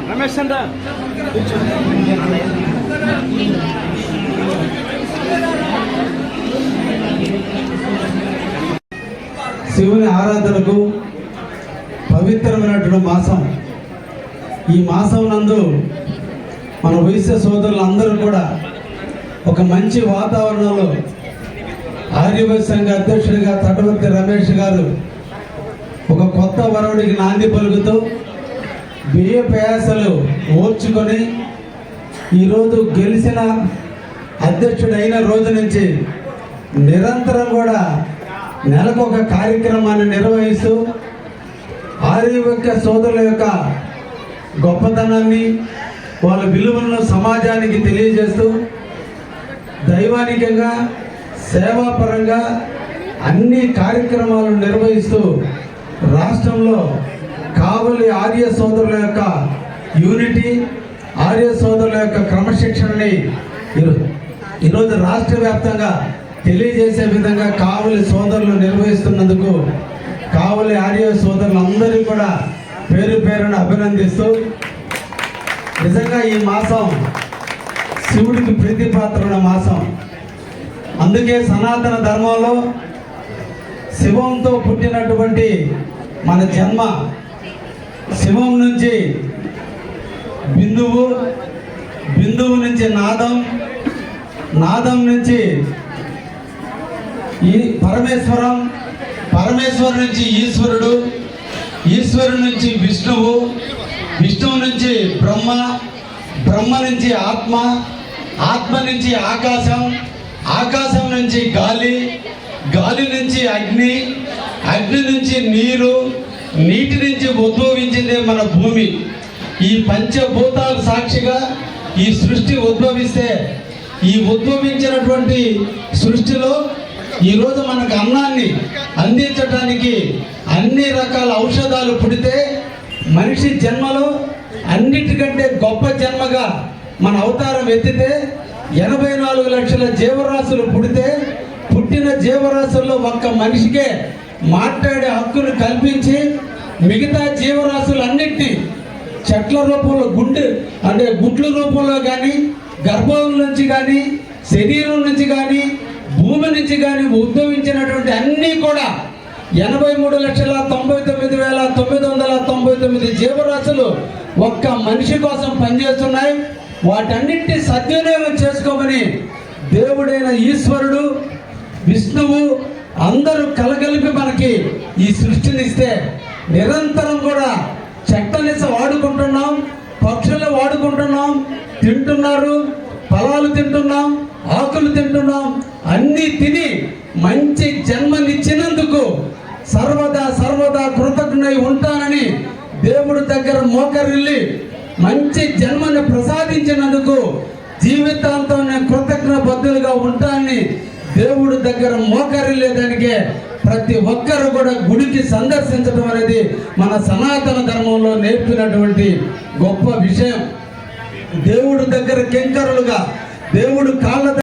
రమేష్ అంట శివుని ఆరాధనకు పవిత్రమైనటువంటి మాసం. ఈ మాసం నందు మన వైశ్య సోదరులందరూ కూడా ఒక మంచి వాతావరణంలో ఆర్యవైశ్య సంఘ అధ్యక్షుడిగా తటవర్తి రమేష్ గారు ఒక కొత్త వరవుడికి నాంది పలుకుతూ వ్యయ ప్రయాసలు ఓర్చుకొని ఈరోజు గెలిచిన అధ్యక్షుడైన రోజు నుంచి నిరంతరం కూడా నెలకు ఒక కార్యక్రమాన్ని నిర్వహిస్తూ ఆర్యవైశ్య సోదరుల యొక్క గొప్పతనాన్ని వాళ్ళ విలువలను సమాజానికి తెలియజేస్తూ దైవానికంగా సేవాపరంగా అన్ని కార్యక్రమాలను నిర్వహిస్తూ రాష్ట్రంలో కావలి ఆర్య సోదరుల యొక్క యూనిటీ, ఆర్య సోదరుల యొక్క క్రమశిక్షణని ఈరోజు రాష్ట్ర వ్యాప్తంగా తెలియజేసే విధంగా కావలి సోదరులు నిర్వహిస్తున్నందుకు కావలి ఆర్య సోదరులందరినీ కూడా పేరు పేరున అభినందిస్తూ, నిజంగా ఈ మాసం శివుడికి ప్రీతిపాత్రమైన మాసం. అందుకే సనాతన ధర్మంలో శివంతో పుట్టినటువంటి మన జన్మ, శివం నుంచి బిందువు, బిందువు నుంచి నాదం, నాదం నుంచి ఈ పరమేశ్వరం, పరమేశ్వరం నుంచి ఈశ్వరుడు, ఈశ్వరుడు నుంచి విష్ణువు, విష్ణువు నుంచి బ్రహ్మ, బ్రహ్మ నుంచి ఆత్మ, ఆత్మ నుంచి ఆకాశం, ఆకాశం నుంచి గాలి, గాలి నుంచి అగ్ని, అగ్ని నుంచి నీరు, నీటి నుంచి ఉద్భవించిందే మన భూమి. ఈ పంచభూతాలు సాక్షిగా ఈ సృష్టి ఉద్భవిస్తే, ఈ ఉద్భవించినటువంటి సృష్టిలో ఈరోజు మనకు అన్నాన్ని అందించడానికి అన్ని రకాల ఔషధాలు పుడితే, మనిషి జన్మలో అన్నిటికంటే గొప్ప జన్మగా మన అవతారం ఎత్తితే 84 లక్షల జీవరాశులు పుడితే, పుట్టిన జీవరాశుల్లో ఒక్క మనిషికే మాట్లాడే హక్కును కల్పించి మిగతా జీవరాశులన్నింటినీ చెట్ల రూపంలో గుడ్ల రూపంలో కానీ, గర్భం నుంచి కానీ, శరీరం నుంచి కానీ, భూమి నుంచి కానీ ఉద్భవించినటువంటి అన్నీ కూడా 83,99,999 జీవరాశులు ఒక్క మనిషి కోసం పనిచేస్తున్నాయి. వాటన్నింటినీ సద్వినియోగం చేసుకోమని దేవుడైన ఈశ్వరుడు, విష్ణువు అందరూ కలగలిపి మనకి ఈ సృష్టిని ఇస్తే, నిరంతరం కూడా చెట్టలిస వాడుకుంటున్నాం, పక్షులు వాడుకుంటున్నాం, తింటున్నారు, ఫలాలు తింటున్నాం, ఆకులు తింటున్నాం, అన్నీ తిని మంచి జన్మనిచ్చినందుకు సర్వదా సర్వదా కృతజ్ఞుడై ఉంటానని దేవుడి దగ్గర మోకరిల్లి మంచి జన్మని ప్రసాదించినందుకు జీవితాంతం నేను కృతజ్ఞబద్ధులుగా ఉంటానని దేవుడి దగ్గర మోకరిల్లేదానికే ప్రతి ఒక్కరు కూడా గుడికి సందర్శించడం అనేది మన సనాతన ధర్మంలో నేర్పినటువంటి గొప్ప విషయం. దేవుడి దగ్గర కింకరులుగా, దేవుడు కాళ్ళ